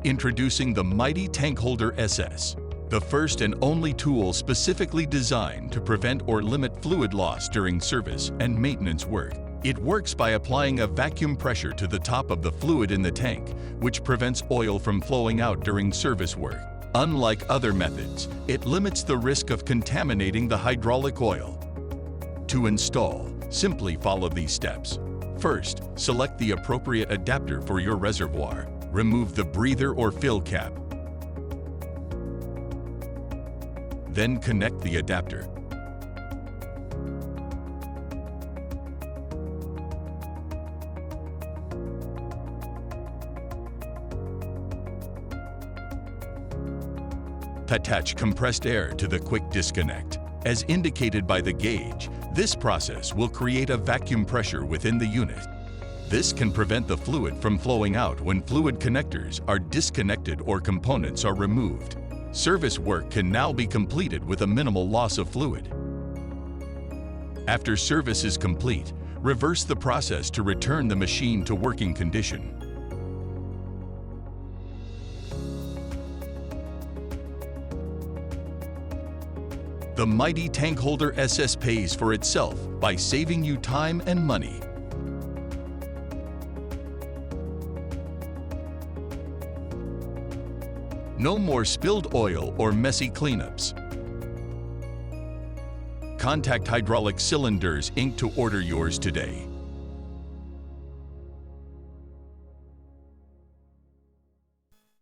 Introducing the Mighty Tankholder SS, the first and only tool specifically designed to prevent or limit fluid loss during service and maintenance work. It works by applying a vacuum pressure to the top of the fluid in the tank, which prevents oil from flowing out during service work. Unlike other methods, it limits the risk of contaminating the hydraulic oil. To install, simply follow these steps. First, select the appropriate adapter for your reservoir. Remove the breather or fill cap. Then connect the adapter. Attach compressed air to the quick disconnect. As indicated by the gauge, this process will create a vacuum pressure within the unit. This can prevent the fluid from flowing out when fluid connectors are disconnected or components are removed. Service work can now be completed with a minimal loss of fluid. After service is complete, reverse the process to return the machine to working condition. The Mighty Tankholder SS pays for itself by saving you time and money. No more spilled oil or messy cleanups. Contact Hydraulic Cylinders Inc. to order yours today.